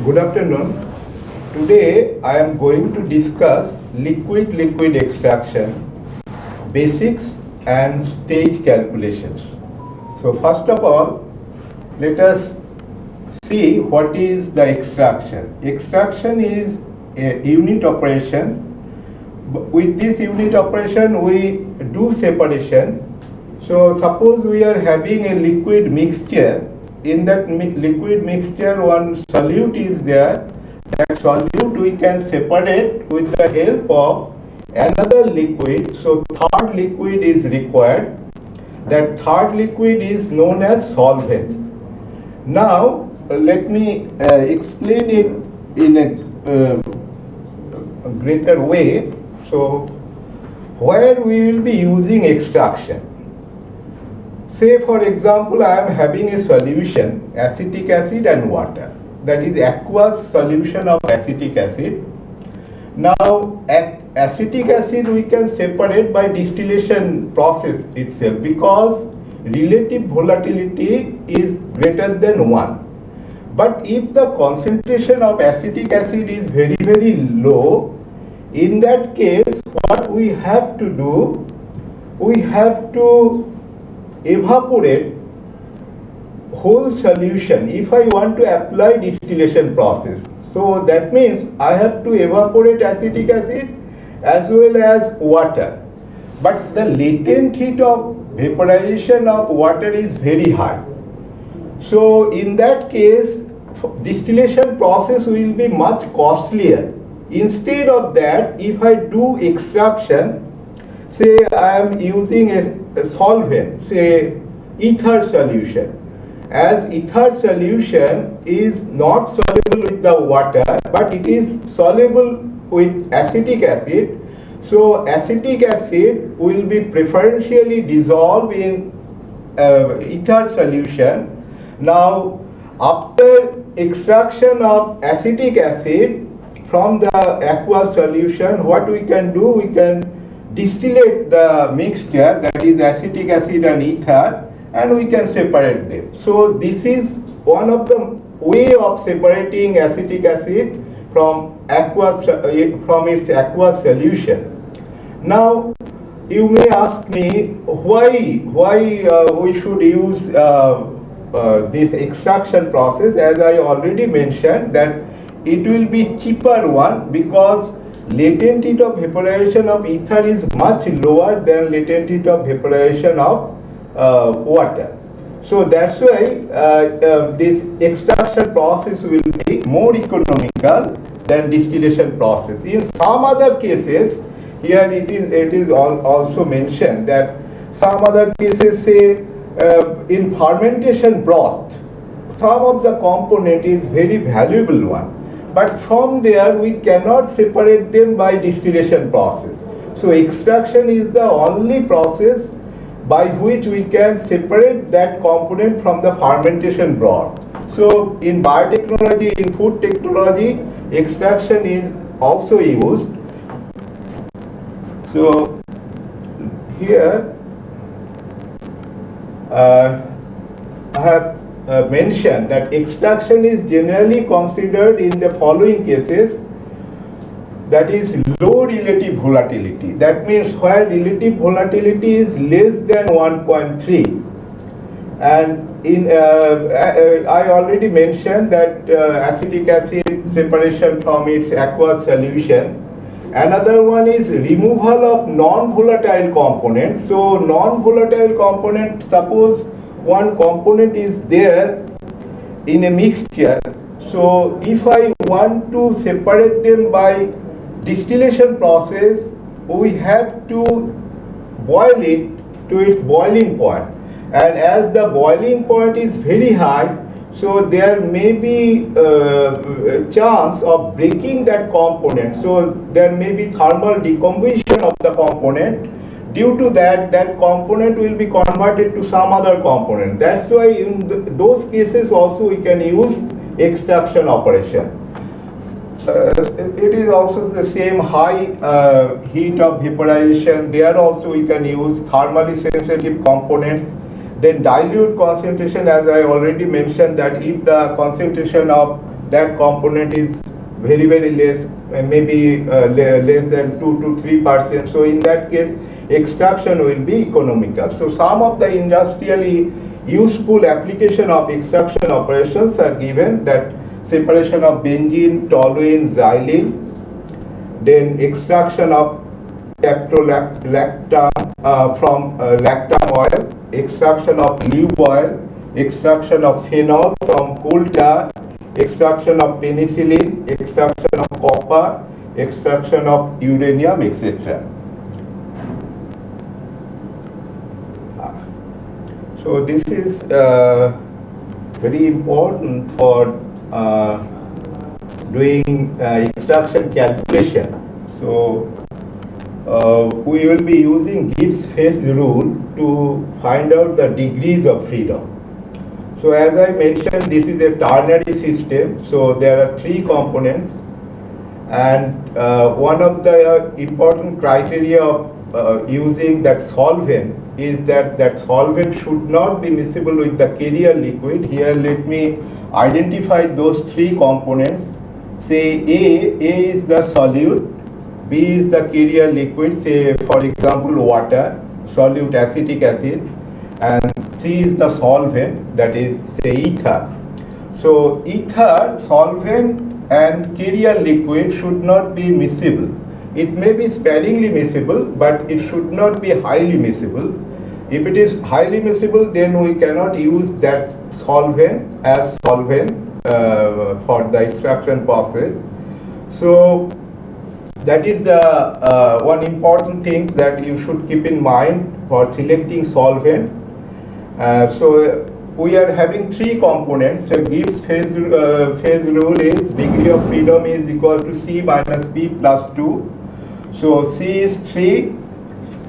Good afternoon. Today I am going to discuss liquid-liquid extraction, basics and stage calculations. So first of all, let us see what is the extraction. Extraction is a unit operation. With this unit operation we do separation. So suppose we are having a liquid mixture. In that liquid mixture one solute is there. That solute we can separate with the help of another liquid. So third liquid is required. That third liquid is known as solvent. Now let me explain it in a greater way. So where we will be using extraction. Say for example I am having a solution, acetic acid and water. That is aqueous solution of acetic acid. Now acetic acid we can separate by distillation process itself because relative volatility is greater than 1. But if the concentration of acetic acid is very low, in that case what we have to do, we have to evaporate whole solution if I want to apply distillation process. So that means I have to evaporate acetic acid as well as water. But the latent heat of vaporization of water is very high. So in that case distillation process will be much costlier. Instead of that, if I do extraction, say I am using a solvent, say ether solution. As ether solution is not soluble with the water, but it is soluble with acetic acid. So acetic acid will be preferentially dissolved in ether solution. Now after extraction of acetic acid from the aqueous solution, what we can do, we can distillate the mixture, that is acetic acid and ether, and we can separate them. So this is one of the way of separating acetic acid from aqueous from its aqueous solution. Now you may ask me why we should use this extraction process. As I already mentioned that it will be cheaper one because latent heat of vaporization of ether is much lower than latent heat of vaporization of water. So that's why this extraction process will be more economical than distillation process. In some other cases, here it is also mentioned that some other cases say in fermentation broth, some of the component is very valuable one. But from there we cannot separate them by distillation process. So extraction is the only process by which we can separate that component from the fermentation broth. So in biotechnology, in food technology, extraction is also used. So here I have mentioned that extraction is generally considered in the following cases, that is low relative volatility. That means where relative volatility is less than 1.3. And in I already mentioned that acetic acid separation from its aqueous solution. Another one is removal of non-volatile components. So non-volatile component, suppose one component is there in a mixture. So if I want to separate them by distillation process, we have to boil it to its boiling point. And as the boiling point is very high, so there may be a chance of breaking that component. So there may be thermal decomposition of the component. Due to that, that component will be converted to some other component. That's why in those cases also we can use extraction operation. It is also the same high heat of vaporization. There also we can use thermally sensitive components. Then dilute concentration, as I already mentioned, that if the concentration of that component is very less, maybe less than 2 to 3%. So in that case, extraction will be economical. So some of the industrially useful application of extraction operations are given, that separation of benzene, toluene, xylene, then extraction of caprolactam from lactam oil, extraction of lube oil, extraction of phenol from coal tar, extraction of penicillin, extraction of copper, extraction of uranium, etc. So this is very important for doing extraction calculation. So we will be using Gibbs phase rule to find out the degrees of freedom. So as I mentioned, this is a ternary system. So there are three components, and one of the important criteria of using that solvent is that solvent should not be miscible with the carrier liquid. Here let me identify those three components. Say A is the solute, B is the carrier liquid, say for example water, solute acetic acid, and C is the solvent, that is say ether. So ether, solvent and carrier liquid should not be miscible. It may be sparingly miscible, but it should not be highly miscible. If it is highly miscible, then we cannot use that solvent as solvent for the extraction process. So that is the one important thing that you should keep in mind for selecting solvent. So we are having three components. So Gibbs phase rule is degree of freedom is equal to C minus P plus 2. So C is 3,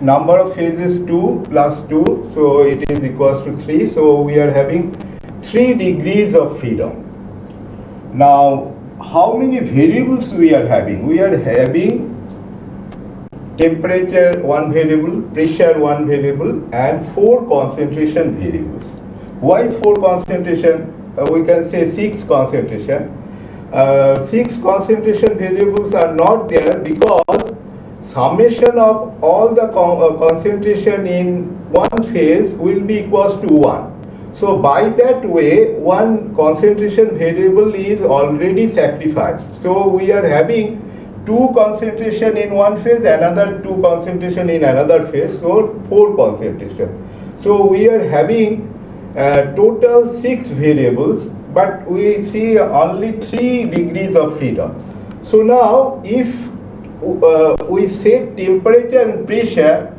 number of phases 2 plus 2, so it is equals to 3. So we are having 3 degrees of freedom. Now, how many variables we are having? We are having temperature one variable, pressure one variable, and 4 concentration variables. Why 4 concentration? We can say 6 concentration. 6 concentration variables are not there because summation of all the concentration in one phase will be equals to 1. So by that way, one concentration variable is already sacrificed. So we are having 2 concentration in one phase, another 2 concentration in another phase, so 4 concentration. So we are having total 6 variables, but we see only 3 degrees of freedom. So now if we set temperature and pressure,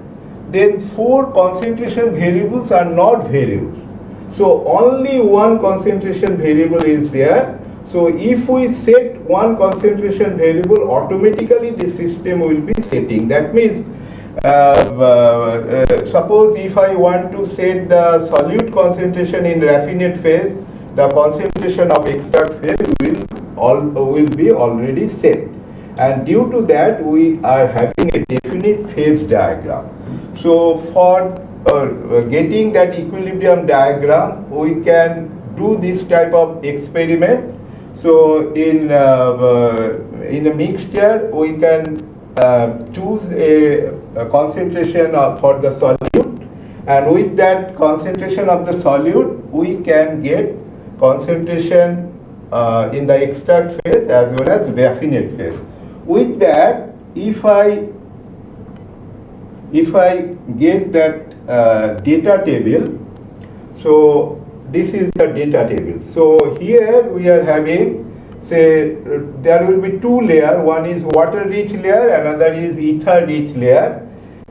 then 4 concentration variables are not variables. So only one concentration variable is there. So if we set one concentration variable, automatically the system will be setting. That means suppose if I want to set the solute concentration in raffinate phase, the concentration of extract phase will be already set. And due to that, we are having a definite phase diagram. So for getting that equilibrium diagram, we can do this type of experiment. So in a mixture, we can choose a concentration for the solute, and with that concentration of the solute, we can get concentration in the extract phase as well as raffinate phase. With that, if I get that data table, so this is the data table. So here we are having, say, there will be 2 layers. One is water rich layer, another is ether rich layer.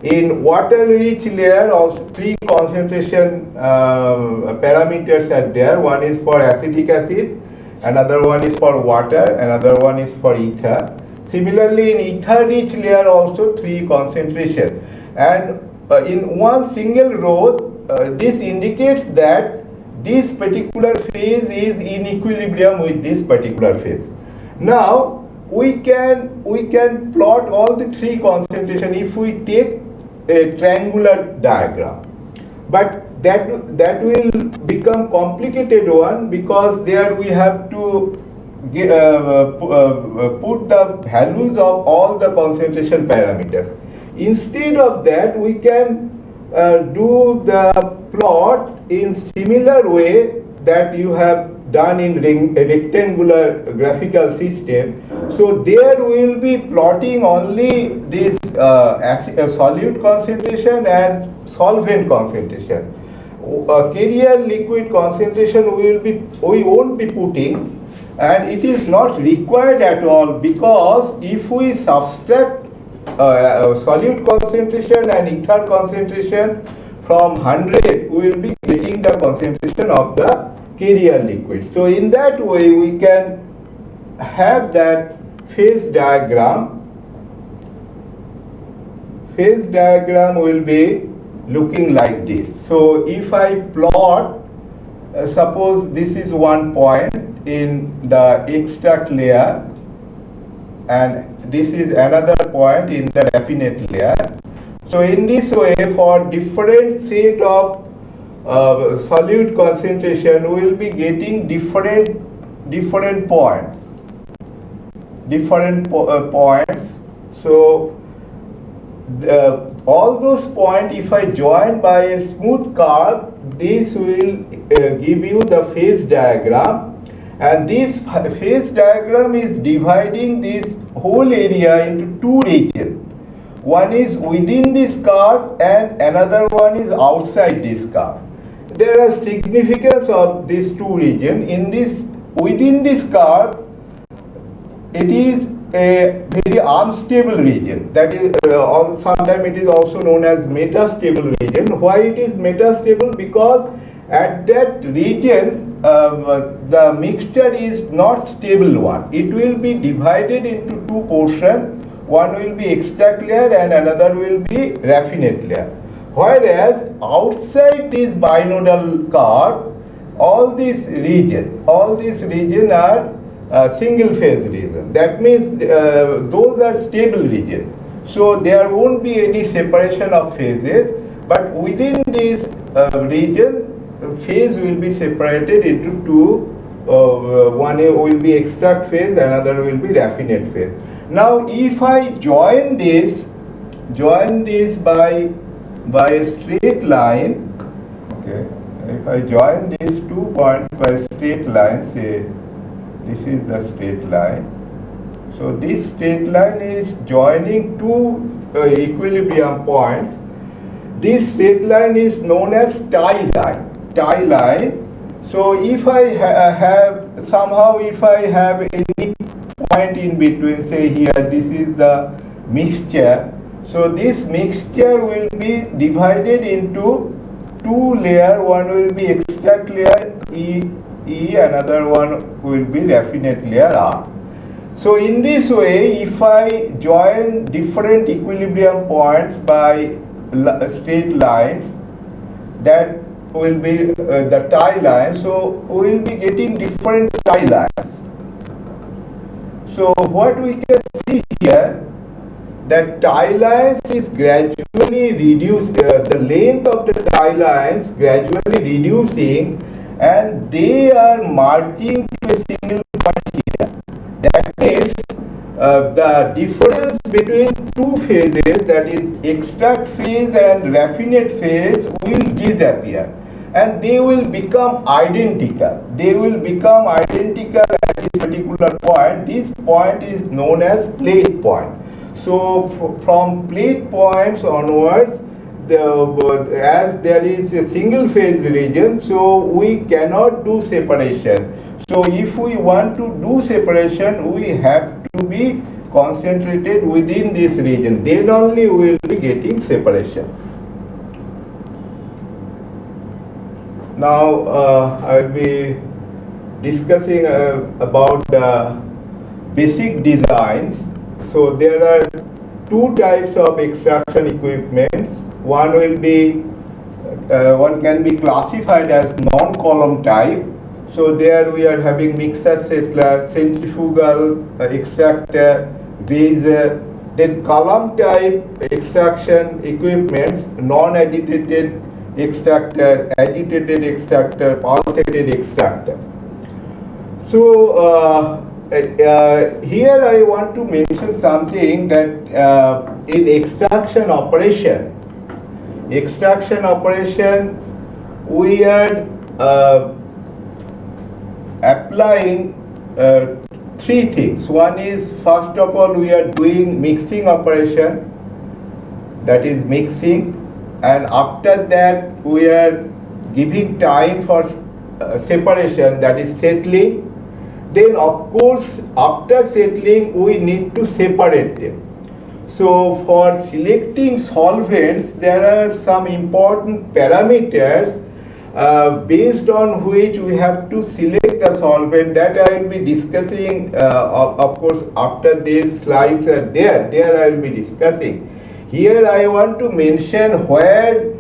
In water rich layer, also 3 concentration parameters are there. One is for acetic acid, another one is for water, another one is for ether. Similarly, in ether rich layer also 3 concentration, and in one single row, this indicates that this particular phase is in equilibrium with this particular phase. Now we can plot all the 3 concentration if we take a triangular diagram, but that will become complicated one, because there we have to put the values of all the concentration parameters. Instead of that, we can do the plot in similar way that you have done in rectangular graphical system. So there we will be plotting only this solute concentration and solvent concentration. Carrier liquid concentration we won't be putting, and it is not required at all, because if we subtract solute concentration and ether concentration from 100, we will be getting the concentration of the carrier liquid. So in that way we can have that phase diagram. Phase diagram will be looking like this. So if I plot, suppose this is one point in the extract layer and this is another point in the raffinate layer. So in this way, for different set of solute concentration, we will be getting different points. Points. So all those points, if I join by a smooth curve, this will give you the phase diagram. And this phase diagram is dividing this whole area into two regions. One is within this curve and another one is outside this curve. There are significance of these two regions. Within this curve, it is a very unstable region. That is, sometimes it is also known as metastable region. Why it is metastable? Because at that region, the mixture is not stable one. It will be divided into two portions. One will be extract layer and another will be raffinate layer. Whereas outside this binodal curve, all these regions are single phase region. That means those are stable region. So there won't be any separation of phases, but within this region, phase will be separated into two. One will be extract phase, another will be raffinate phase. Now if I join this by a straight line, okay, if I join these 2 points by a straight line, say this is the straight line. So this straight line is joining two equilibrium points. This straight line is known as tie line. So if I if I have any point in between, say here, this is the mixture. So this mixture will be divided into two layers. One will be extract layer E, another one will be raffinate layer R. So in this way, if I join different equilibrium points by straight lines, that will be the tie line. So we will be getting different tie lines. So what we can see here, that tie lines is gradually reduced, the length of the tie lines gradually reducing, and they are merging to a single point here. That means the difference between two phases, that is extract phase and raffinate phase, will disappear and they will become identical. They will become identical at this particular point. This point is known as plate point. So from plate points onwards, as there is a single phase region, so we cannot do separation. So if we want to do separation, we have to be concentrated within this region. Then only we will be getting separation. Now I will be discussing about the basic designs. So there are two types of extraction equipment. One can be classified as non-column type. So there we are having mixer settler, centrifugal extractor, brazier. Then column type extraction equipment, non-agitated extractor, agitated extractor, pulsated extractor. So here I want to mention something that in extraction operation, we are applying three things. One is, first of all, we are doing mixing operation, that is mixing, and after that we are giving time for separation, that is settling. Then of course after settling we need to separate them. So for selecting solvents there are some important parameters based on which we have to select the solvent, that I will be discussing of course after these slides are there I will be discussing. Here I want to mention where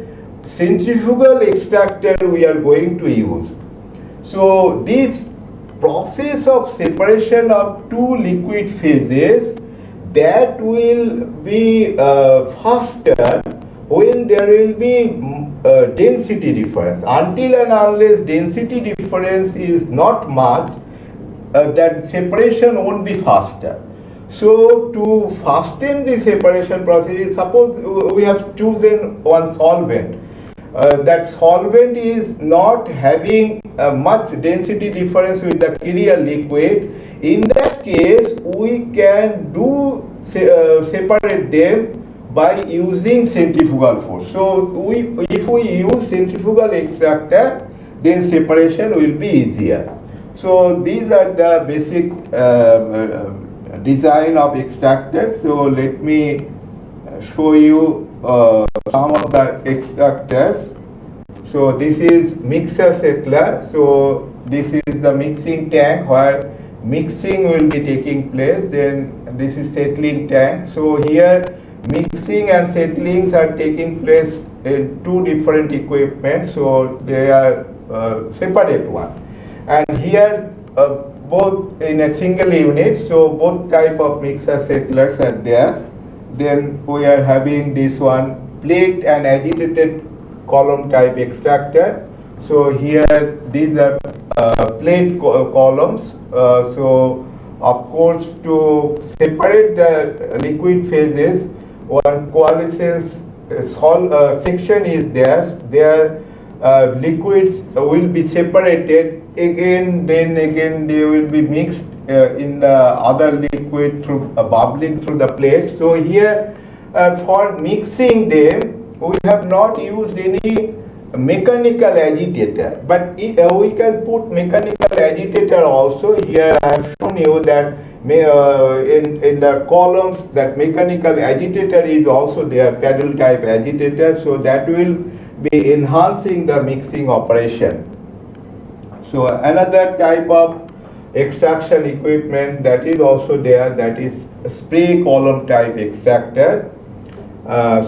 centrifugal extractor we are going to use. So this process of separation of two liquid phases, that will be faster when there will be density difference. Until and unless density difference is not much, that separation won't be faster. So to fasten the separation process, suppose we have chosen one solvent. That solvent is not having much density difference with the carrier liquid. In that case, we can do separate them by using centrifugal force. So if we use centrifugal extractor, then separation will be easier. So these are the basic design of extractors. So let me show you some of the extractors. So this is mixer settler. So this is the mixing tank where mixing will be taking place. Then this is settling tank. So here mixing and settlings are taking place in two different equipment. So they are separate one. And here both in a single unit. So both type of mixer settlers are there. Then we are having this one plate and agitated column type extractor. So here these are plate columns. So of course to separate the liquid phases, one coalescence section is there. Their liquids will be separated again. Then again they will be mixed in the other liquid through bubbling through the plate. So here for mixing them we have not used any mechanical agitator, but we can put mechanical agitator also. Here I have shown you that in the columns that mechanical agitator is also there, paddle type agitator, so that will be enhancing the mixing operation. So another type of extraction equipment that is also there, that is spray column type extractor.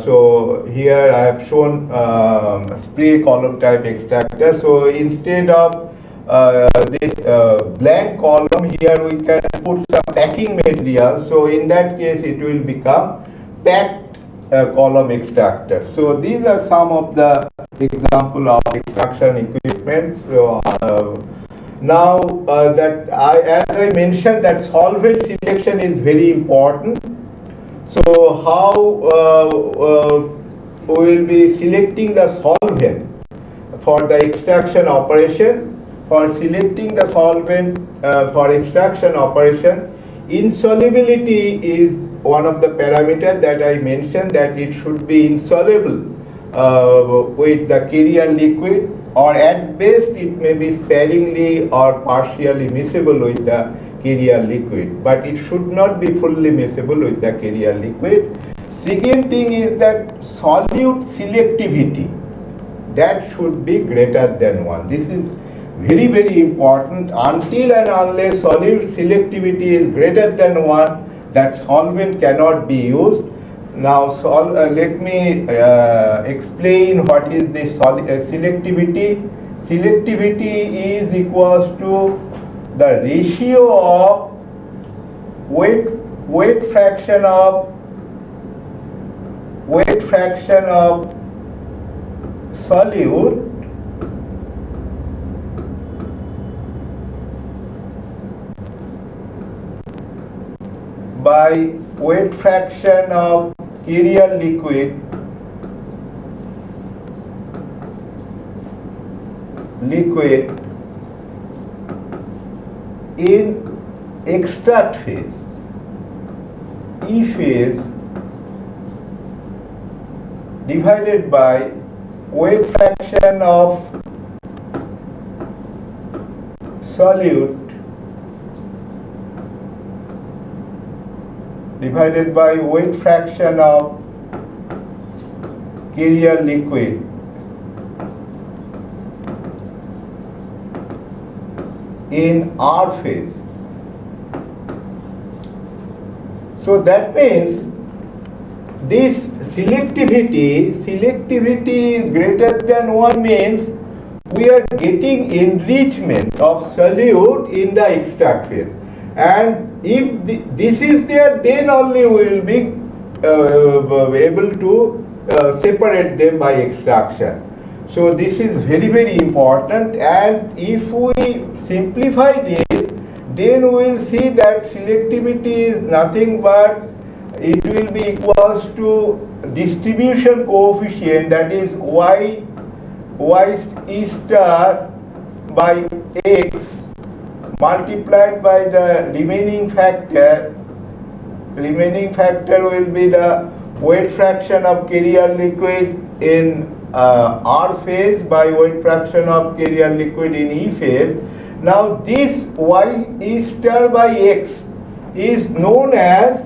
So here I have shown spray column type extractor. So instead of this blank column, here we can put some packing material. So in that case it will become packed column extractor. So these are some of the example of extraction equipment. So now that as I mentioned, that solvent selection is very important. So how we will be selecting the solvent for the extraction operation? For selecting the solvent for extraction operation, insolubility is one of the parameters that I mentioned, that it should be insoluble with the carrier liquid, or at best it may be sparingly or partially miscible with the carrier liquid, but it should not be fully miscible with the carrier liquid. Second thing is that solute selectivity, that should be greater than 1. This is very, very important. Until and unless solute selectivity is greater than 1, that solvent cannot be used. Now let me explain what is this selectivity. Selectivity is equals to the ratio of weight fraction of solute by weight fraction of carrier liquid in extract phase, E phase, divided by weight fraction of solute divided by weight fraction of carrier liquid in R phase. So that means this selectivity is greater than 1 means we are getting enrichment of solute in the extract phase. And if this is there, then only we will be able to separate them by extraction. So this is very, very important, and if we simplify this, then we will see that selectivity is nothing but it will be equals to distribution coefficient, that is y E star by x multiplied by the remaining factor. Remaining factor will be the weight fraction of carrier liquid in R phase by weight fraction of carrier liquid in E phase. Now this y E star by x is known as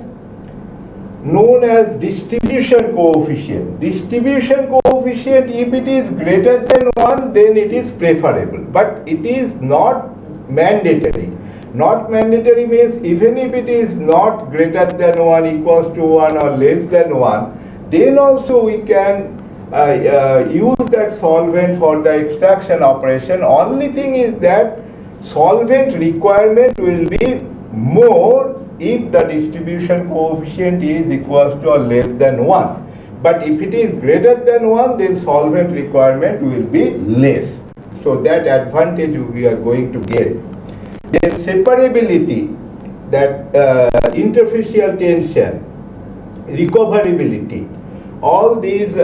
distribution coefficient. Distribution coefficient, if it is greater than 1, then it is preferable, but it is not mandatory. Not mandatory means even if it is not greater than 1, equals to 1 or less than 1, then also we can use that solvent for the extraction operation. Only thing is that solvent requirement will be more if the distribution coefficient is equals to or less than 1. But if it is greater than 1, then solvent requirement will be less. So that advantage we are going to get. Then separability, that interfacial tension, recoverability, all these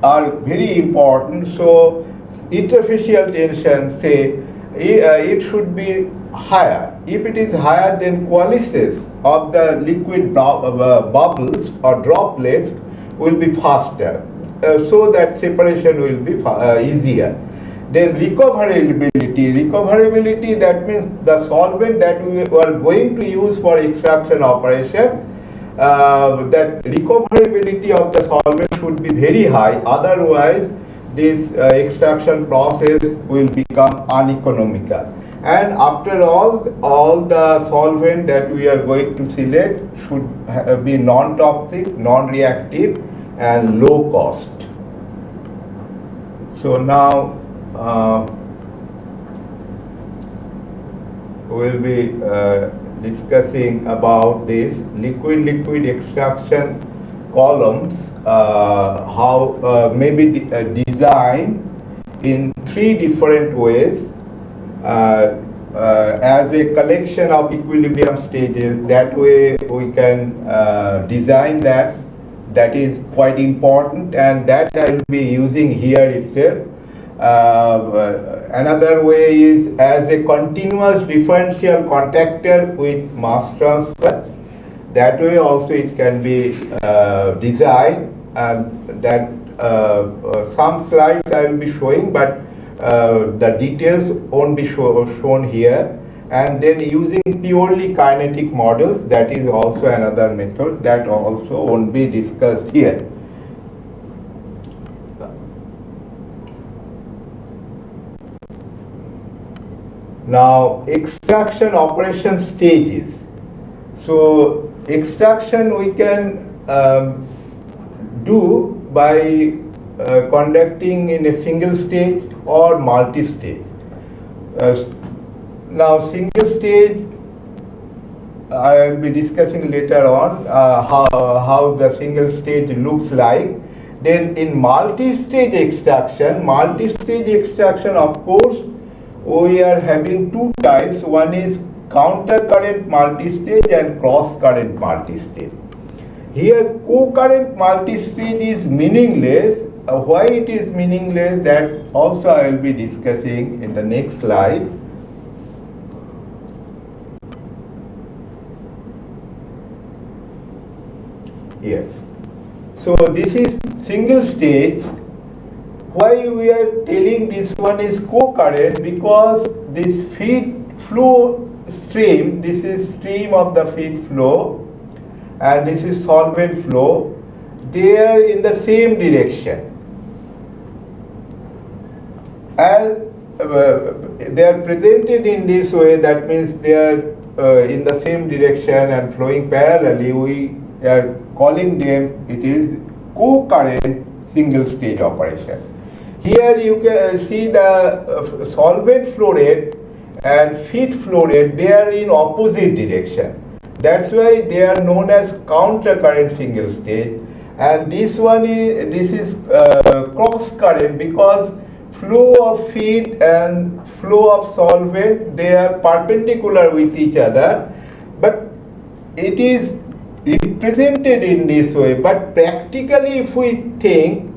are very important. So interfacial tension, say, it should be higher. If it is higher, then coalescence of the liquid bubbles or droplets will be faster, so that separation will be easier. Then recoverability, that means the solvent that we are going to use for extraction operation, that recoverability of the solvent should be very high, otherwise this extraction process will become uneconomical. And after all the solvent that we are going to select should be non-toxic, non-reactive and low cost. So now we will be discussing about this liquid extraction columns, how may be designed in 3 different ways. As a collection of equilibrium stages, that way we can design that. That is quite important, and that I will be using here itself. Another way is as a continuous differential contactor with mass transfer. That way also it can be designed, and that some slides I will be showing, but the details won't be shown here. And then using purely kinetic models, that is also another method that also won't be discussed here. Now extraction operation stages. So extraction we can do by conducting in a single stage or multi-stage. Now single stage I will be discussing later on how the single stage looks like. Then in multi-stage extraction of course we are having 2 types. One is counter-current multistage and cross-current multistage. Here, co-current multistage is meaningless. Why it is meaningless, that also I will be discussing in the next slide. Yes. So this is single stage. Why we are telling this one is co-current? Because this feed flow stream, this is stream of the feed flow, and this is solvent flow, they are in the same direction. And they are presented in this way, that means they are in the same direction and flowing parallelly. We are calling them, it is co-current single stage operation. Here you can see the solvent flow rate and feed flow rate, they are in opposite direction. That's why they are known as counter current single stage. And this one is cross current, because flow of feed and flow of solvent, they are perpendicular with each other, but it is represented in this way. But practically, if we think,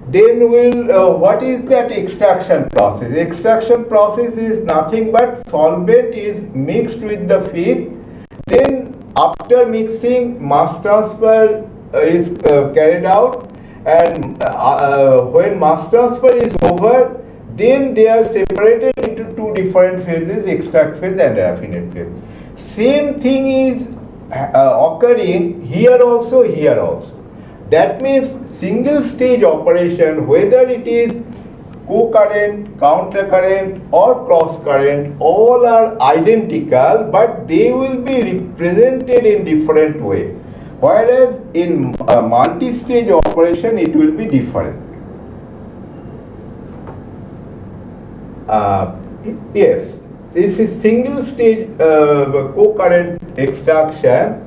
then what is that extraction process? Extraction process is nothing but solvent is mixed with the feed. Then after mixing, mass transfer is carried out, and when mass transfer is over, then they are separated into two different phases, extract phase and raffinate phase. Same thing is occurring here also, here also. That means single stage operation, whether it is co-current, counter-current or cross-current, all are identical, but they will be represented in different way. Whereas in multi-stage operation, it will be different. Yes, this is single stage co-current extraction.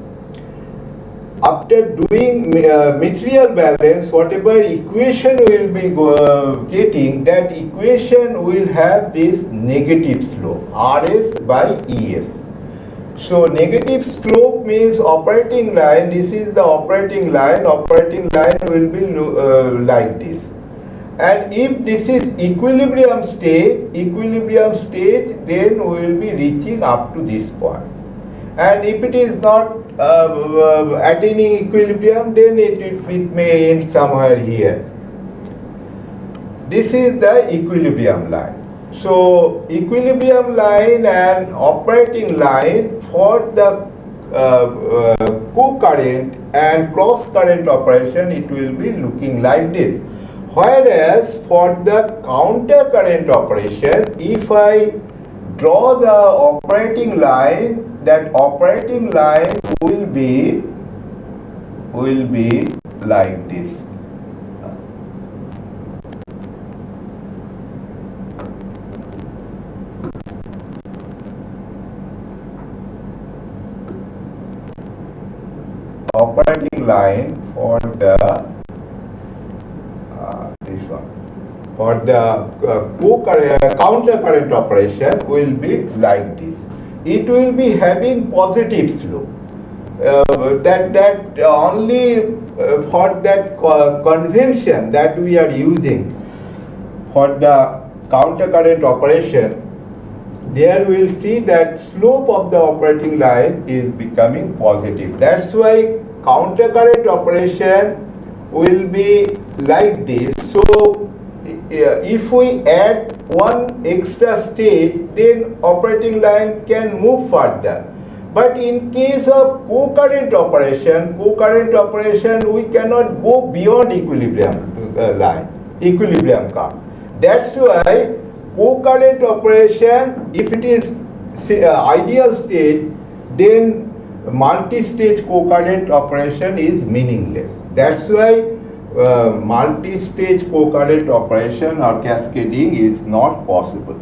After doing material balance, whatever equation we will be getting, that equation will have this negative slope, Rs by Es. So negative slope means operating line. This is the operating line. Operating line will be like this. And if this is equilibrium stage, then we will be reaching up to this point. And if it is not attaining equilibrium, then it may end somewhere here. This is the equilibrium line. So equilibrium line and operating line for the co-current and cross-current operation, it will be looking like this. Whereas for the counter-current operation, if I draw the operating line, that operating line will be like this. Operating line for the this one, for the counter current operation will be like this. It will be having positive slope. That only for that convention that we are using for the counter current operation, there we will see that slope of the operating line is becoming positive. That's why counter current operation will be like this. So if we add one extra stage, then operating line can move further. But in case of co-current operation, we cannot go beyond equilibrium line, equilibrium curve. That's why co-current operation, if it is ideal stage, then multi-stage co-current operation is meaningless. That's why multi-stage co-current operation or cascading is not possible.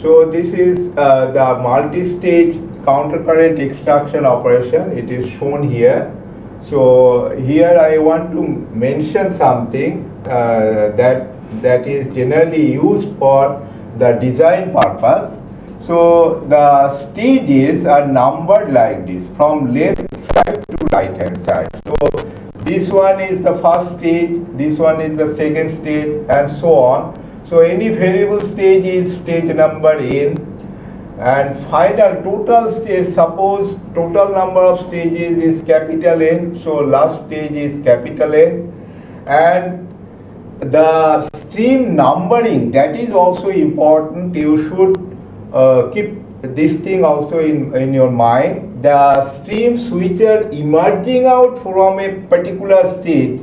So this is the multi-stage counter-current extraction operation. It is shown here. So here I want to mention something that is generally used for the design purpose. So the stages are numbered like this, from left side to right hand side. So this one is the first stage, this one is the second stage, and so on. So any variable stage is stage number n, and final total stage, suppose total number of stages is capital N, so last stage is capital N, and the stream numbering, that is also important. You should keep this thing also in your mind. The streams which are emerging out from a particular stage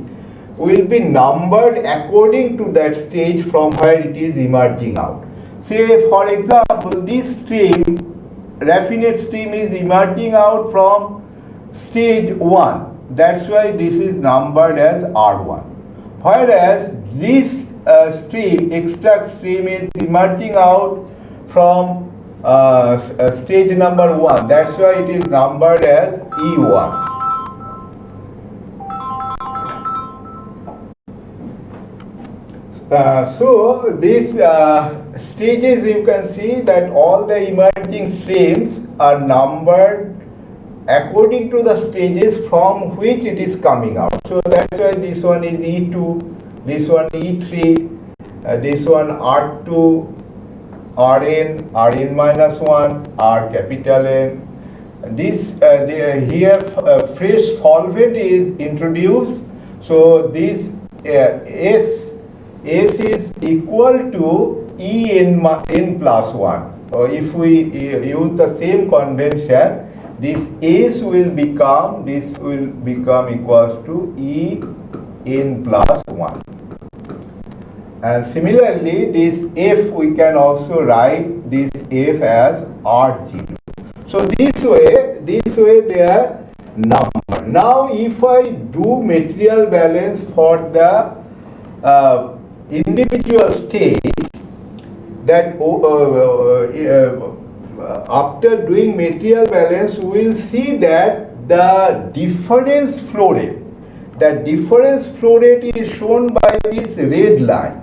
will be numbered according to that stage from where it is emerging out. Say for example, this stream, raffinate stream, is emerging out from stage 1. That's why this is numbered as R1. Whereas this stream, extract stream, is emerging out from stage number 1. That's why it is numbered as E1. So these stages, you can see that all the emerging streams are numbered according to the stages from which it is coming out. So that's why this one is E2, this one E3, this one R2, Rn, Rn minus 1, R capital N. This here fresh solvent is introduced. So this S is equal to En plus 1. So if we use the same convention, this S will become equals to En plus 1. And similarly, this F, we can also write this F as R0. So this way they are numbered. Now if I do material balance for the individual stage, that after doing material balance, we will see that the difference flow rate, is shown by this red line,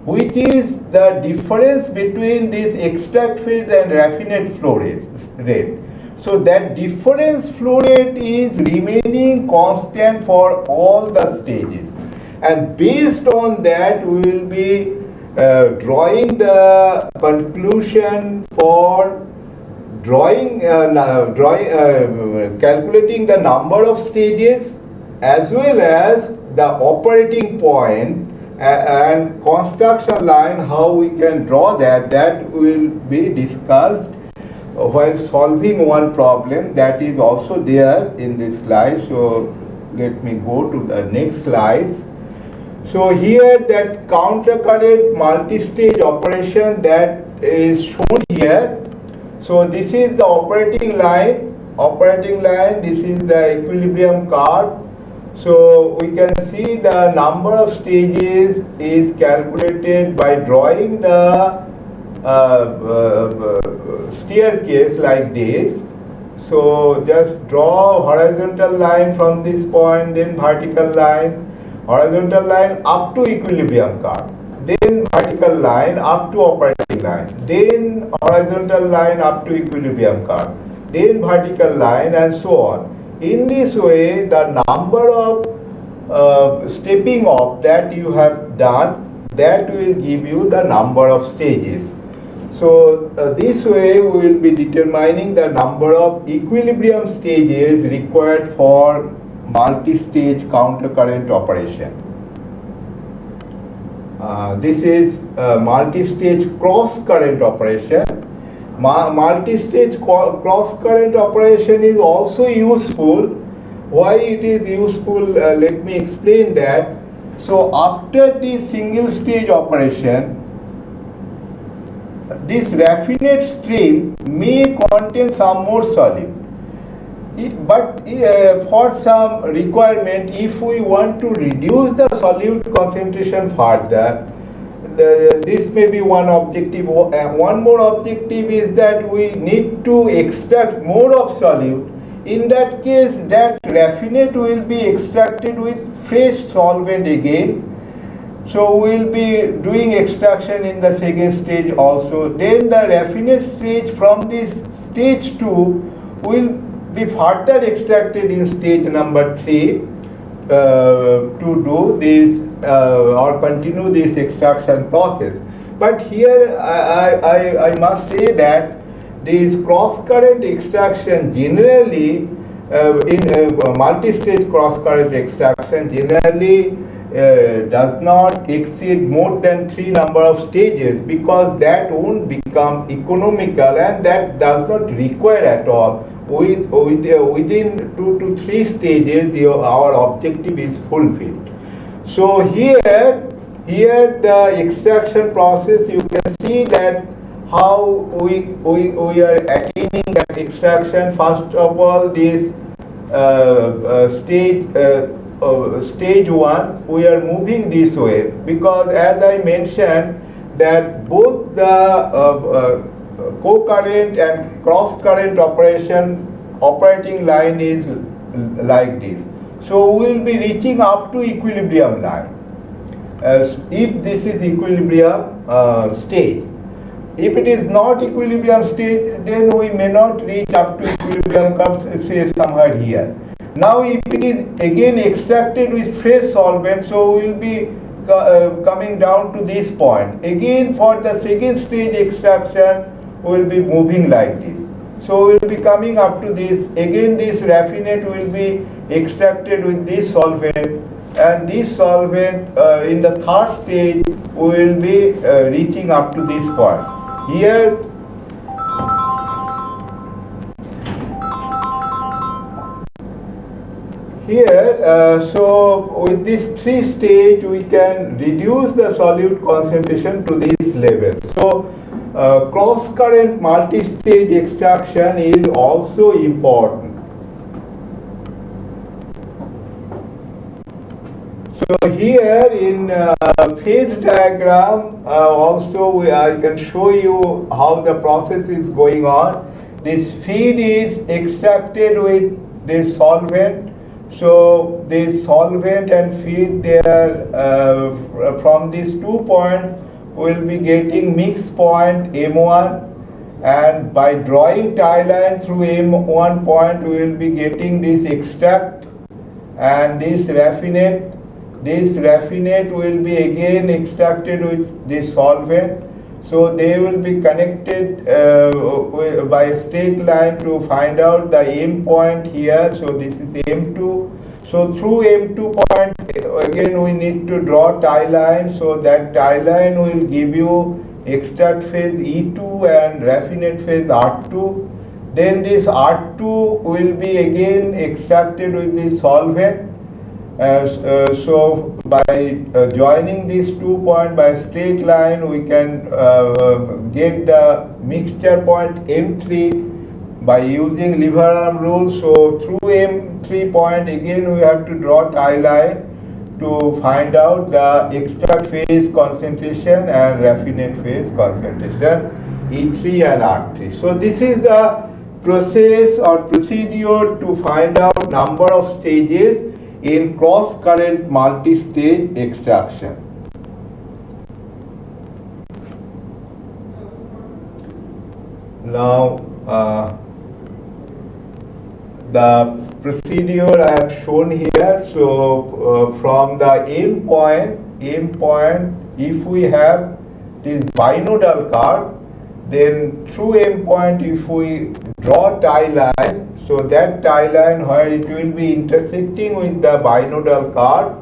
which is the difference between this extract phase and raffinate flow rate. So that difference flow rate is remaining constant for all the stages, and based on that we will be drawing the conclusion for calculating the number of stages as well as the operating point and construction line. How we can draw that will be discussed while solving one problem that is also there in this slide. So let me go to the next slides. So here that countercurrent multi-stage operation that is shown here. So this is the operating line, this is the equilibrium curve. So we can see the number of stages is calculated by drawing the staircase like this. So just draw horizontal line from this point, then vertical line, horizontal line up to equilibrium curve, then vertical line up to operating line, then horizontal line up to equilibrium curve, then vertical line, and so on. In this way, the number of stepping off that you have done, that will give you the number of stages. So this way we will be determining the number of equilibrium stages required for multi-stage countercurrent operation. This is multi-stage cross-current operation. Multi-stage cross-current operation is also useful. Why it is useful? Let me explain that. So after the single-stage operation, this raffinate stream may contain some more solute. But for some requirement, if we want to reduce the solute concentration further, this may be one objective. One more objective is that we need to extract more of solute. In that case, that raffinate will be extracted with fresh solvent again, So we'll be doing extraction in the second stage also. Then the raffinate stage, from this stage 2 will be further extracted in stage number 3 to do this or continue this extraction process. But here I must say that this cross-current extraction generally in multi-stage cross-current extraction generally does not exceed more than 3 number of stages, because that won't become economical and that does not require at all. Within 2 to 3 stages our objective is fulfilled. So here the extraction process, you can see that how we are attaining that extraction. First of all, this stage 1 we are moving this way, because as I mentioned that both the co-current and cross-current operating line is like this. So we will be reaching up to equilibrium line. If this is equilibrium stage. If it is not equilibrium state, then we may not reach up to equilibrium curve, say somewhere here. Now if it is again extracted with fresh solvent, so we will be coming down to this point. Again for the second stage extraction, we will be moving like this. So we will be coming up to this. Again this raffinate will be extracted with this solvent, and this solvent in the third stage we will be reaching up to this point. Here so with this 3 stage we can reduce the solute concentration to this level. So cross current multi-stage extraction is also important. So here in phase diagram also I can show you how the process is going on. This feed is extracted with this solvent. So this solvent and feed there from these 2 points we will be getting mix point M1, and by drawing tie line through M1 point we will be getting this extract and this raffinate. This raffinate will be again extracted with this solvent. So they will be connected by a straight line to find out the M point here. So this is M2. So through M2 point again we need to draw tie line. So that tie line will give you extract phase E2 and raffinate phase R2. Then this R2 will be again extracted with this solvent. So by joining these 2 points by straight line we can get the mixture point M3 by using lever arm rule. So through M3 point again we have to draw tie line to find out the extract phase concentration and raffinate phase concentration E3 and R3. So this is the process or procedure to find out number of stages in cross-current multi-stage extraction. Now, the procedure I have shown here. So, from the M point, if we have this binodal curve, then through M point, if we draw tie line, so that tie line where it will be intersecting with the binodal curve,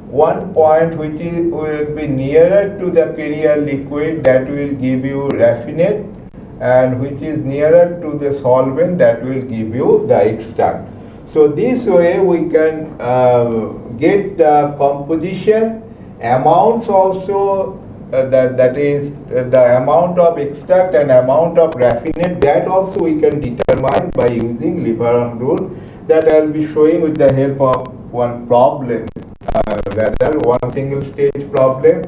one point which will be nearer to the carrier liquid, that will give you raffinate, and which is nearer to the solvent, that will give you the extract. So this way we can get the composition, amounts also, that is the amount of extract and amount of raffinate, that also we can determine by using lever arm rule, that I will be showing with the help of one problem, rather one single stage problem,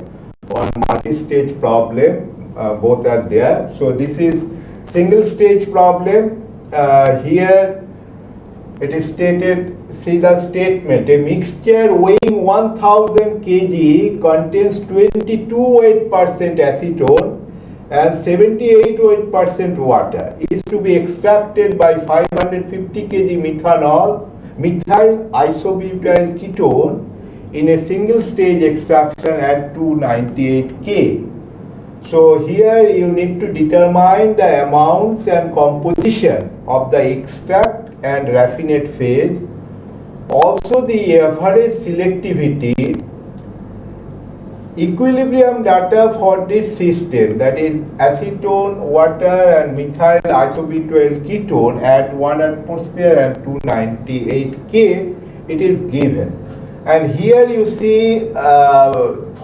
one multi-stage problem, both are there. So this is single stage problem. Here it is stated, see the statement, a mixture weighing 1000 kg contains 22 weight% acetone and 78 weight% water, is to be extracted by 550 kg methyl isobutyl ketone in a single stage extraction at 298 K. So here you need to determine the amounts and composition of the extract and raffinate phase, also the average selectivity, equilibrium data for this system, that is acetone, water and methyl isobutyl ketone at 1 atmosphere and 298 K, it is given. And here you see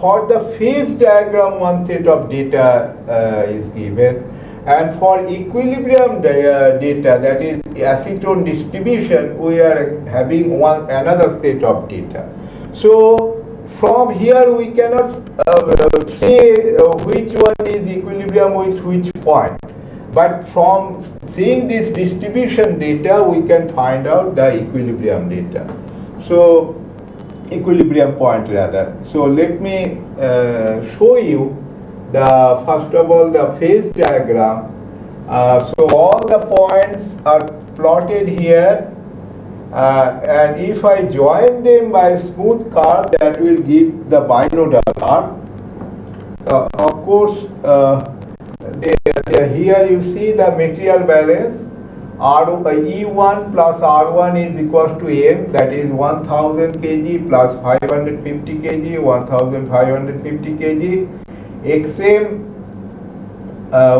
for the phase diagram one set of data is given, and for equilibrium data, that is acetone distribution, we are having another set of data. So from here we cannot say which one is equilibrium with which point, but from seeing this distribution data we can find out the equilibrium data. So equilibrium point rather. So let me show you the first of all the phase diagram. So all the points are plotted here, and if I join them by a smooth curve, that will give the binodal curve. Of course, here you see the material balance. E1 plus R1 is equals to M, that is 1000 kg plus 550 kg, 1550 kg. XM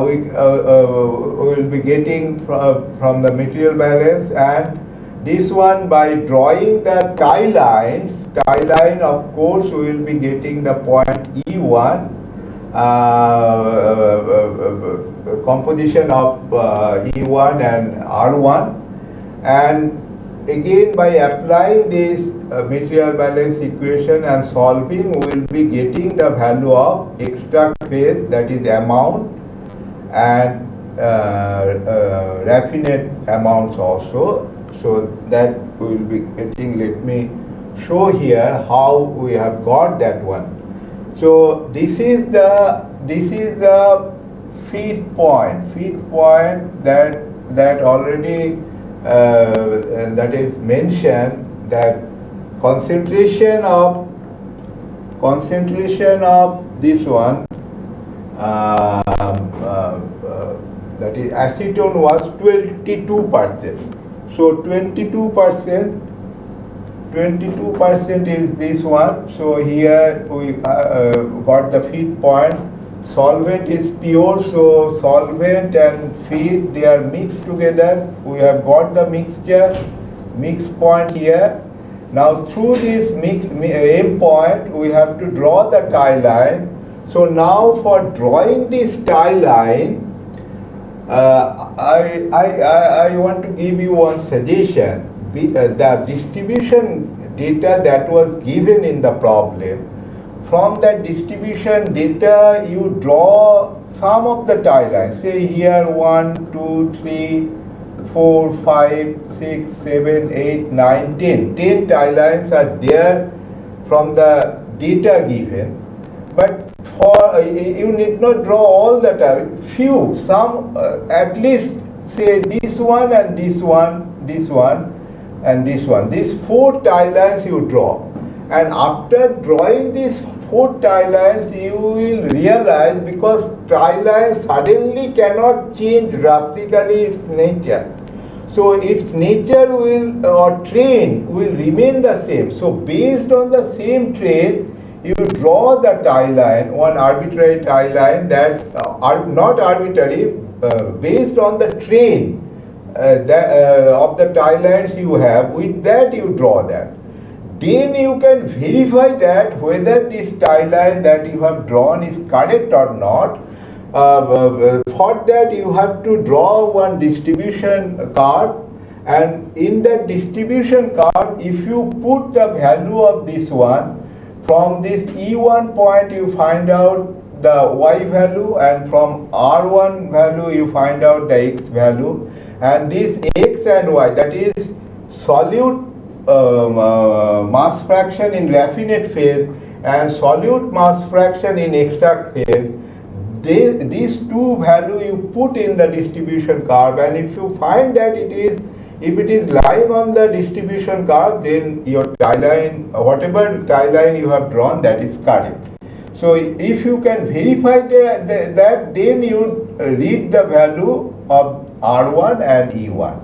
we will be getting from the material balance, and this one by drawing the tie line of course we will be getting the point E1, composition of E1 and R1, and again by applying this material balance equation and solving, we will be getting the value of extract phase, that is amount, and raffinate amounts also. So that we will be getting. Let me show here how we have got that one. So this is the feed point that already that is mentioned, that concentration of this one that is acetone was 22%. So 22% is this one. So here we got the feed point. Solvent is pure, so solvent and feed, they are mixed together. We have got the mix point here. Now through this M point we have to draw the tie line. So now for drawing this tie line, I want to give you one suggestion. The distribution data that was given in the problem, from that distribution data you draw some of the tie lines. Say here 1, 2, 3, 4, 5, 6, 7, 8, 9, 10. 10 tie lines are there from the data given. But for you need not draw all the time. Few, some at least say this one and this one, this one and this one. These 4 tie lines you draw. And after drawing these 4 tie lines, you will realize, because tie lines suddenly cannot change drastically its nature. So its nature will, or trend will remain the same. So based on the same trend, you draw the tie line, one arbitrary tie line that are not arbitrary, based on the trend of the tie lines you have. With that you draw that. Then you can verify that whether this tie line that you have drawn is correct or not. For that you have to draw one distribution curve, and in that distribution curve, if you put the value of this one, from this E1 point you find out the Y value, and from R1 value you find out the X value, and this X and Y, that is solute mass fraction in raffinate phase and solute mass fraction in extract phase, these two values you put in the distribution curve, and if you find that if it is lying on the distribution curve, then your tie line, whatever tie line you have drawn, that is correct. So if you can verify that, then you read the value of R1 and E1.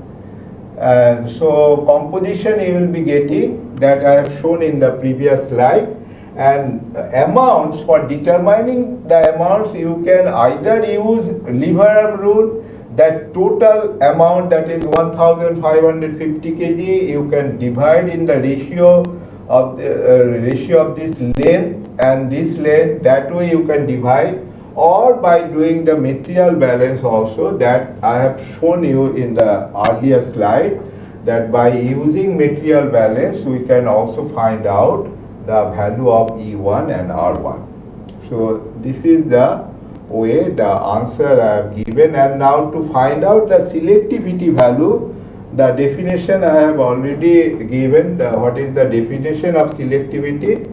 And so composition you will be getting that I have shown in the previous slide. And amounts, for determining the amounts, you can either use Leverhulme rule, that total amount, that is 1550 kg, you can divide in the ratio of this length and this length. That way you can divide, or by doing the material balance also, that I have shown you in the earlier slide, that by using material balance we can also find out the value of E1 and R1. So this is the way, the answer I have given. And now to find out the selectivity value, the definition I have already given, what is the definition of selectivity.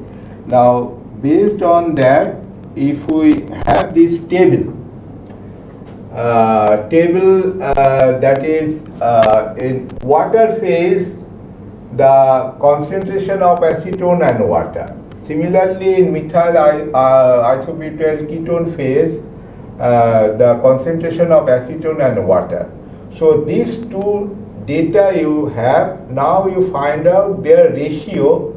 Now based on that, if we have this table, that is in water phase, the concentration of acetone and water. Similarly, in methyl isobutyl ketone phase, the concentration of acetone and water. So these two data you have, now you find out their ratio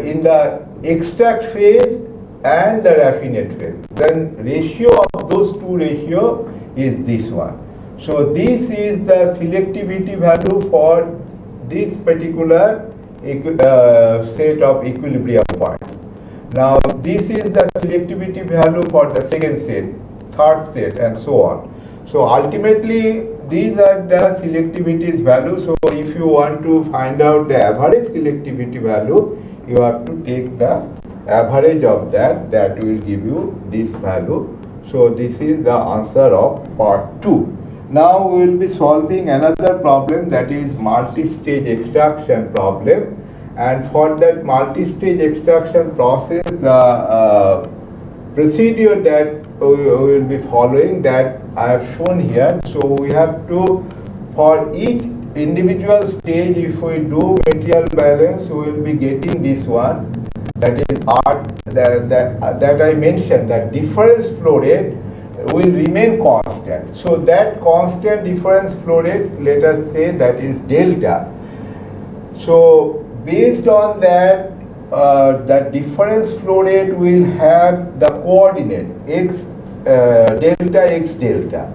in the extract phase and the raffinate phase. Then ratio of those two ratio is this one. So this is the selectivity value for this particular set of equilibrium point. Now this is the selectivity value for the second set, third set, and so on. So ultimately these are the selectivity values. So if you want to find out the average selectivity value, you have to take the average of that will give you this value. So this is the answer of part 2. Now we will be solving another problem, that is multi-stage extraction problem. And for that multi-stage extraction process, the procedure that we will be following, that I have shown here. So we have to, for each individual stage, if we do material balance, we will be getting this one, that is R, that I mentioned, that difference flow rate will remain constant. So that constant difference flow rate, let us say that is delta. So based on that, the difference flow rate will have the coordinate x delta x delta.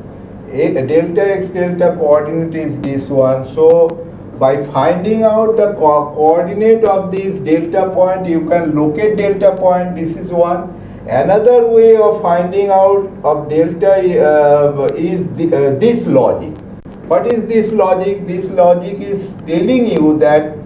Delta x delta coordinate is this one. So by finding out the coordinate of this delta point, you can locate delta point. This is one. Another way of finding out of delta is this logic. What is this logic? This logic is telling you that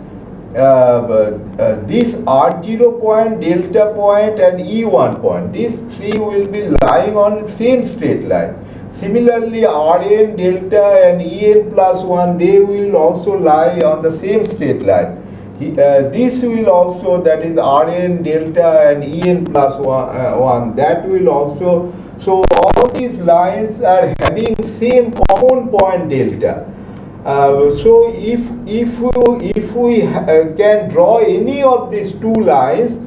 this R0 point, delta point, and E1 point, these three will be lying on the same straight line. Similarly, Rn, delta, and En plus 1, they will also lie on the same straight line. This will also, that is Rn, delta, and En plus 1, that will also. So all these lines are having same common point delta. So if we can draw any of these two lines,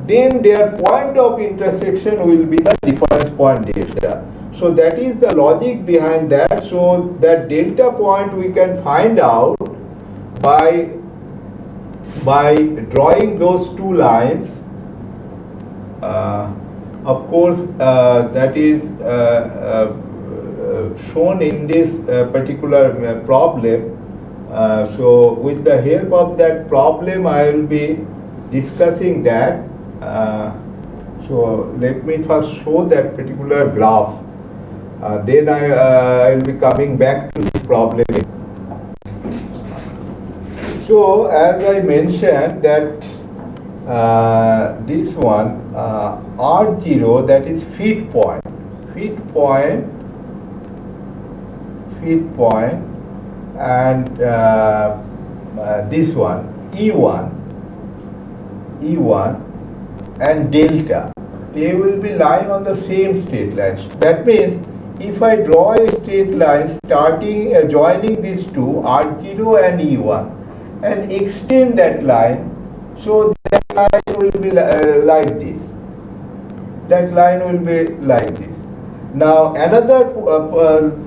then their point of intersection will be the difference point delta. So that is the logic behind that. So that delta point we can find out by drawing those two lines. Of course, that is shown in this particular problem. So with the help of that problem, I will be discussing that. So let me first show that particular graph. Then I will be coming back to this problem. So as I mentioned that this one R0, that is feed point and this one E1 and delta, they will be lying on the same straight lines. That means if I draw a straight line starting joining these two R0 and E1 and extend that line, so that line will be like this. That line will be like this. Now another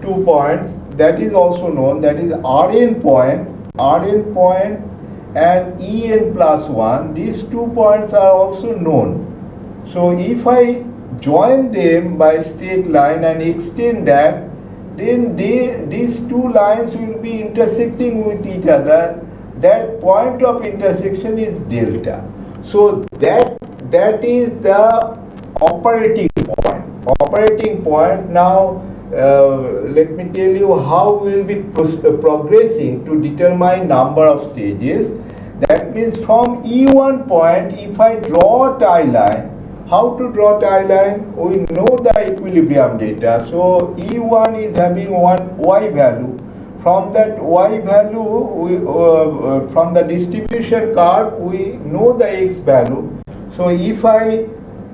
2 points that is also known, that is Rn point and En plus 1. These 2 points are also known. So if I join them by straight line and extend that, then these two lines will be intersecting with each other. That point of intersection is delta. So that is the operating point. Now let me tell you how we will be progressing to determine number of stages. That means from E1 point, if I draw a tie line, how to draw tie line? We know the equilibrium data. So E1 is having one y value. From that y value, from the distribution curve, we know the x value. So if I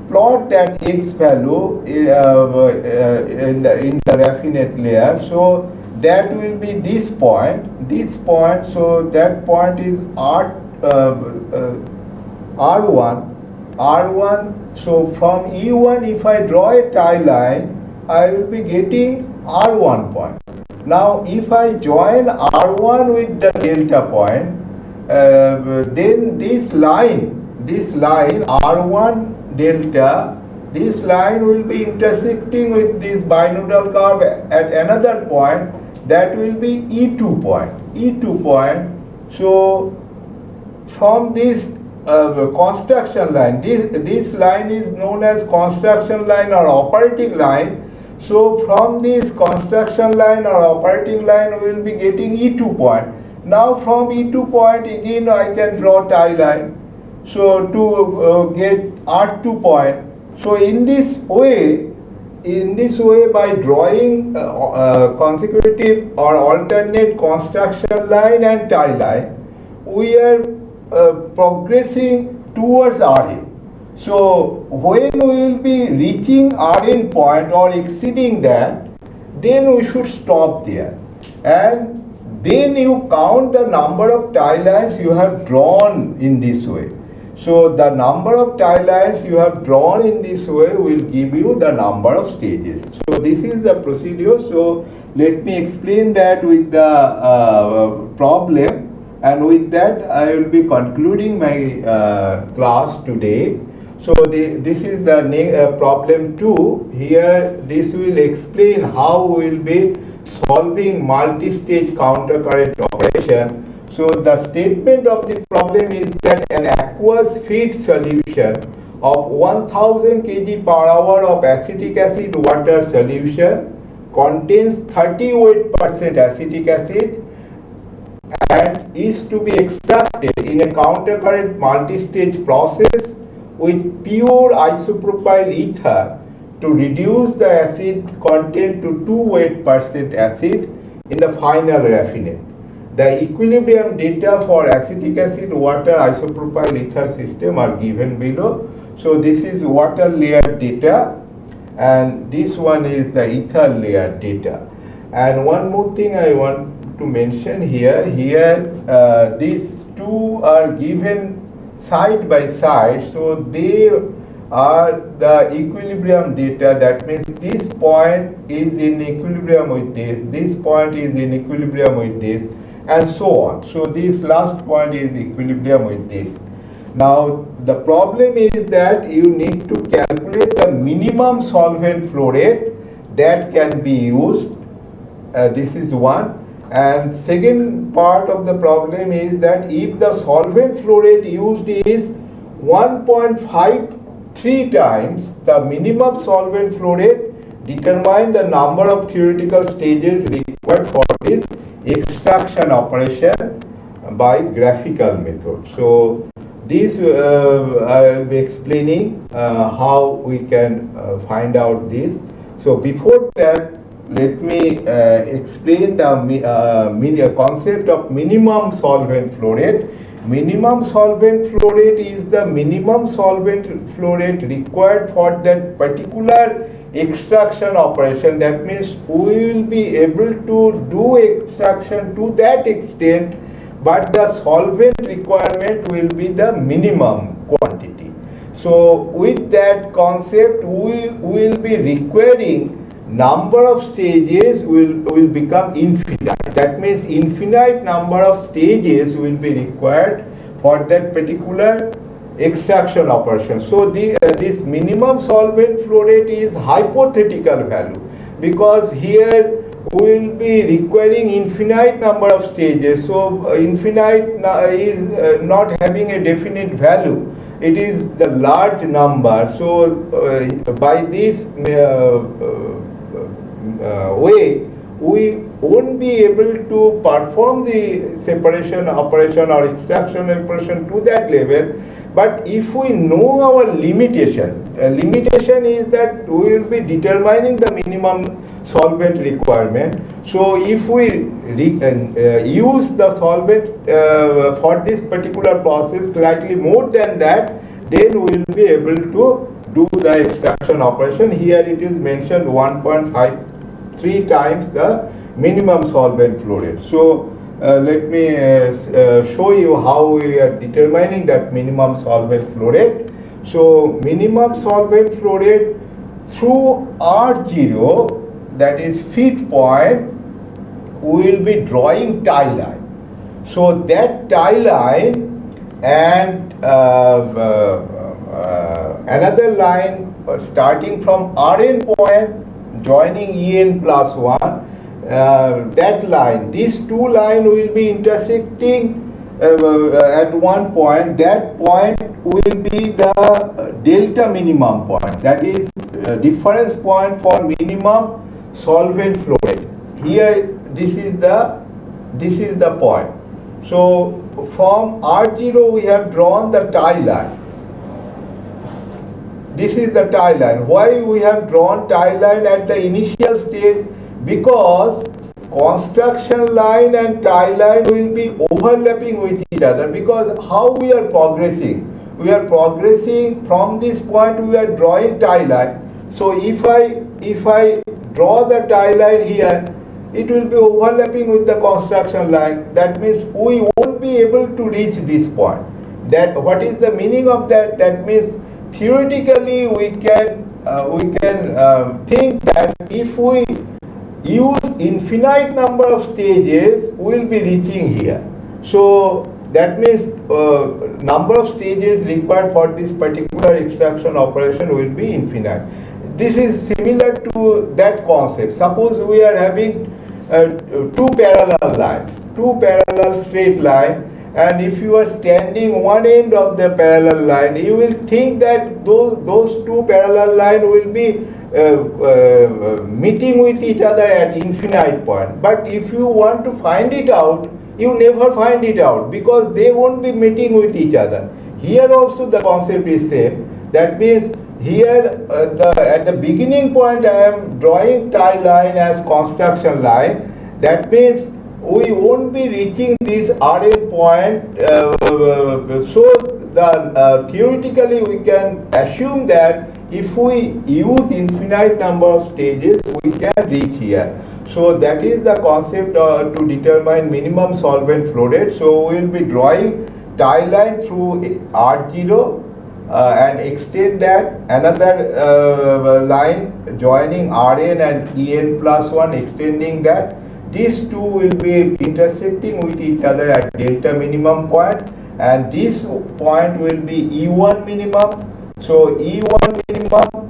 plot that x value in the raffinate layer, so that will be this point. So that point is R1. So from E1, if I draw a tie line, I will be getting R1 point. Now if I join R1 with the delta point, then this line R1 delta, this line will be intersecting with this binodal curve at another point, that will be E2 point. So from this construction line, this line is known as construction line or operating line. So from this construction line or operating line, we will be getting E2 point. Now from E2 point again I can draw tie line, so to get R2 point. So in this way by drawing consecutive or alternate construction line and tie line, we are progressing towards Rn. So when we will be reaching Rn point or exceeding that, then we should stop there, and then you count the number of tie lines you have drawn in this way. So the number of tie lines you have drawn in this way will give you the number of stages. So this is the procedure. So let me explain that with the problem, and with that I will be concluding my class today. So this is the problem 2. Here this will explain how we will be solving multi-stage countercurrent operation. So the statement of the problem is that an aqueous feed solution of 1000 kg per hour of acetic acid water solution contains 38% acetic acid and is to be extracted in a countercurrent multi-stage process with pure isopropyl ether to reduce the acid content to 2% acid in the final raffinate. The equilibrium data for acetic acid water isopropyl ether system are given below. So this is water layer data and this one is the ether layer data. And one more thing I want to mention here, these two are given side by side, so they are the equilibrium data. That means this point is in equilibrium with this point is in equilibrium with this, and so on. So this last point is equilibrium with this. Now the problem is that you need to calculate the minimum solvent flow rate that can be used. This is one. And second part of the problem is that if the solvent flow rate used is 1.53 times the minimum solvent flow rate, determine the number of theoretical stages required for this extraction operation by graphical method. So this I will be explaining how we can find out this. So before that, let me explain the concept of minimum solvent flow rate. Minimum solvent flow rate is the minimum solvent flow rate required for that particular extraction operation. That means we will be able to do extraction to that extent, but the solvent requirement will be the minimum quantity. So with that concept, we will be requiring number of stages will become infinite. That means infinite number of stages will be required for that particular extraction operation. So this minimum solvent flow rate is hypothetical value, because here we will be requiring infinite number of stages. So infinite is not having a definite value. It is the large number. So by this way, we won't be able to perform the separation operation or extraction operation to that level. But if we know our limitation, limitation is that we will be determining the minimum solvent requirement. So if we use the solvent for this particular process slightly more than that, then we will be able to do the extraction operation. Here it is mentioned 1.53 times the minimum solvent flow rate. So let me show you how we are determining that minimum solvent flow rate. So minimum solvent flow rate through R0, that is feed point, we will be drawing tie line. So that tie line and another line starting from Rn point joining En plus 1, that line, these two lines will be intersecting at one point. That point will be the delta minimum point, that is difference point for minimum solvent flow rate. Here this is the point. So from R0 we have drawn the tie line. This is the tie line. Why we have drawn tie line at the initial stage? Because construction line and tie line will be overlapping with each other. Because how we are progressing? We are progressing from this point, we are drawing tie line. So if I draw the tie line here, it will be overlapping with the construction line. That means we won't be able to reach this point. That what is the meaning of that? That means theoretically we can think that if we use infinite number of stages, we will be reaching here. So that means number of stages required for this particular extraction operation will be infinite. This is similar to that concept. Suppose we are having two parallel lines, two parallel straight line, and if you are standing one end of the parallel line, you will think that those two parallel lines will be meeting with each other at infinite point. But if you want to find it out, you never find it out, because they won't be meeting with each other. Here also the concept is same. That means here at the beginning point I am drawing tie line as construction line. That means we won't be reaching this Rn point. So theoretically we can assume that if we use infinite number of stages, we can reach here. So that is the concept to determine minimum solvent flow rate. So we will be drawing tie line through R0 and extend that, another line joining Rn and En plus 1, extending that. These two will be intersecting with each other at delta minimum point, and this point will be E1 minimum. So E1 minimum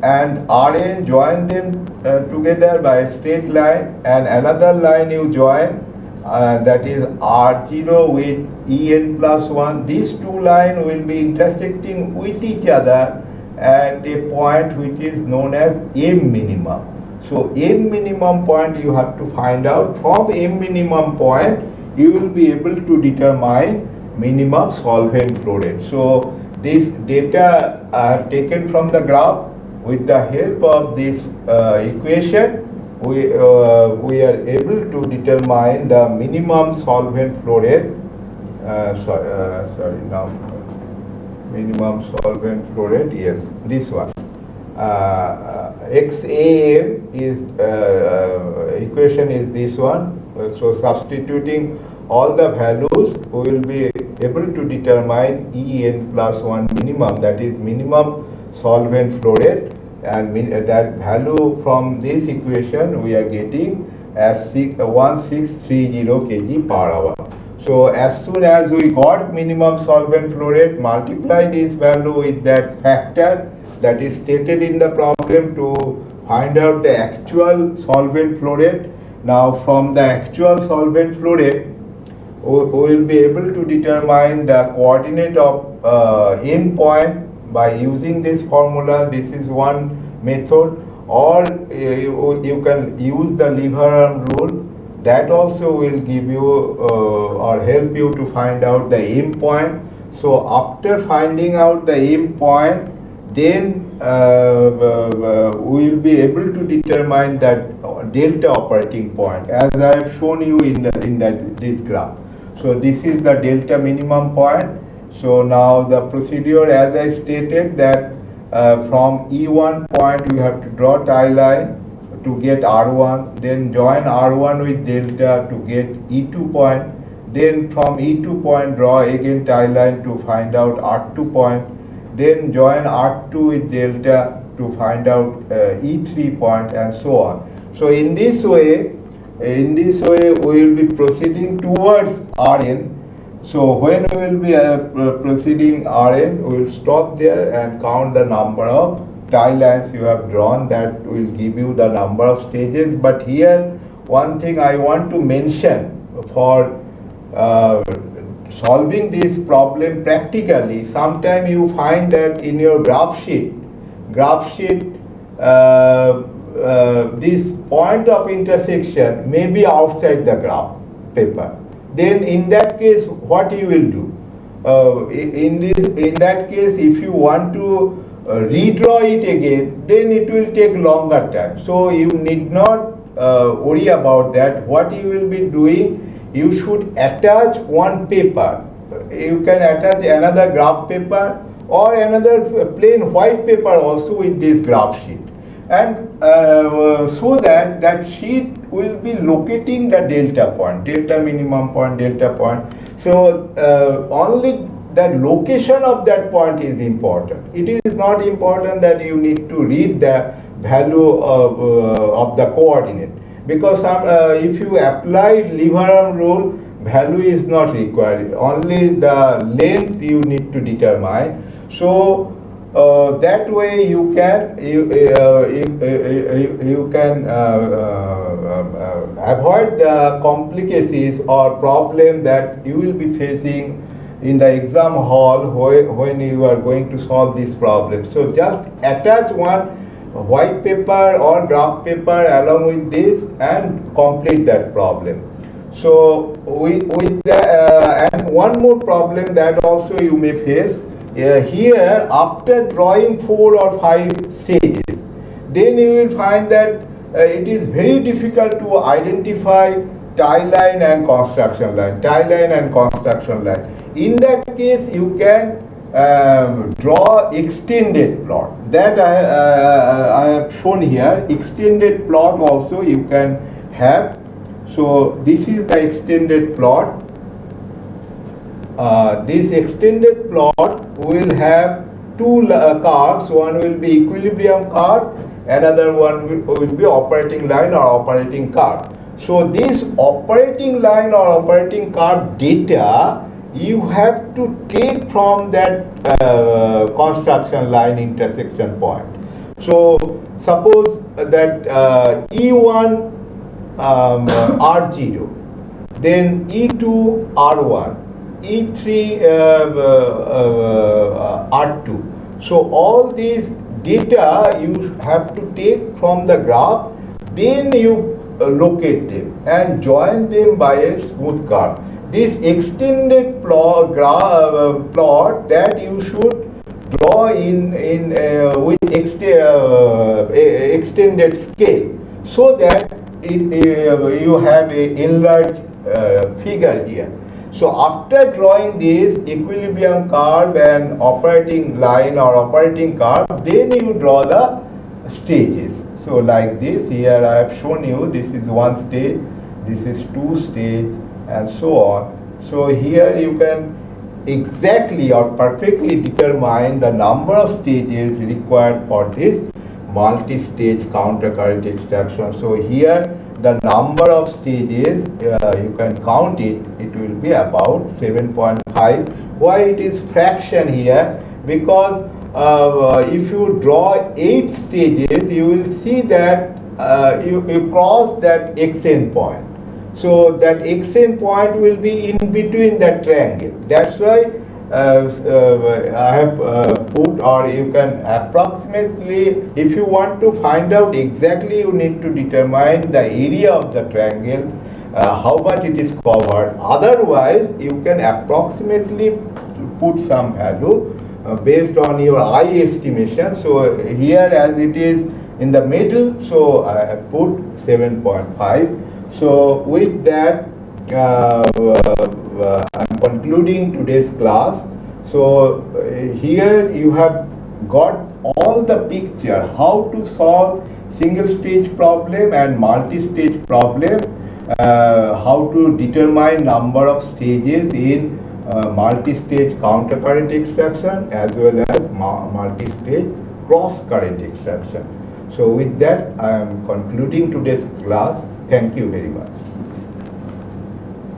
and Rn, join them together by a straight line, and another line you join, that is R0 with En plus 1. These two lines will be intersecting with each other at a point which is known as M minimum. So M minimum point you have to find out. From M minimum point you will be able to determine minimum solvent flow rate. So this data I have taken from the graph with the help of this equation. we are able to determine the minimum solvent flow rate. Minimum solvent flow rate. Yes, this one. XAM is equation is this one. So substituting all the values, we will be able to determine En plus 1 minimum, that is minimum solvent flow rate, and that value from this equation we are getting as 1630 kg per hour. So as soon as we got minimum solvent flow rate, multiply this value with that factor that is stated in the problem to find out the actual solvent flow rate. Now from the actual solvent flow rate, we will be able to determine the coordinate of M point by using this formula. This is one method, or you can use the lever arm rule. That also will give you or help you to find out the M point. So after finding out the M point, then we will be able to determine that delta operating point, as I have shown you in this graph. So this is the delta minimum point. So now the procedure, as I stated, that from E1 point you have to draw tie line to get R1, then join R1 with delta to get E2 point, then from E2 point draw again tie line to find out R2 point, then join R2 with delta to find out E3 point, and so on. So in this way we will be proceeding towards Rn. So when we will be proceeding Rn, we will stop there and count the number of tie lines you have drawn. That will give you the number of stages. But here one thing I want to mention, for solving this problem practically, sometimes you find that in your graph sheet this point of intersection may be outside the graph paper. Then in that case, what you will do? In that case, if you want to redraw it again, then it will take longer time. So you need not worry about that. What you will be doing, you should attach one paper. You can attach another graph paper or another plain white paper also with this graph sheet, and so that that sheet will be locating the delta point, delta minimum point, delta point. So only the location of that point is important. It is not important that you need to read the value of the coordinate, because if you apply lever arm rule, value is not required. Only the length you need to determine. So that way you can avoid the complications or problem that you will be facing in the exam hall when you are going to solve this problem. So just attach one white paper or graph paper along with this and complete that problem. So with the, and one more problem that also you may face. Here, after drawing 4 or 5 stages, then you will find that it is very difficult to identify tie line and construction line, In that case, you can draw extended plot. That I have shown here. Extended plot also you can have. So this is the extended plot. This extended plot will have two curves. One will be equilibrium curve, another one will be operating line or operating curve. So this operating line or operating curve data you have to take from that construction line intersection point. So suppose that E1 R0, then E2 R1, E3 R2. So all these data you have to take from the graph, then you locate them and join them by a smooth curve. This extended plot that you should draw in with extended scale. so that you have a enlarged figure here. So after drawing this equilibrium curve and operating line or operating curve, then you draw the stages. So like this, here I have shown you, this is one stage, this is two stage, and so on. So here you can exactly or perfectly determine the number of stages required for this multi-stage countercurrent extraction. So here the number of stages, you can count it, it will be about 7.5. Why it is fraction here? Because if you draw 8 stages, you will see that you cross that xn point. So that xn point will be in between that triangle. That's why I have put, or you can approximately, if you want to find out exactly, you need to determine the area of the triangle, how much it is covered. Otherwise, you can approximately put some value based on your eye estimation. So here, as it is in the middle, so I have put 7.5. So with that, I'm concluding today's class. So here you have got all the picture how to solve single stage problem and multi-stage problem, how to determine number of stages in multi-stage countercurrent extraction as well as multi-stage cross-current extraction. So with that, I am concluding today's class. Thank you very much.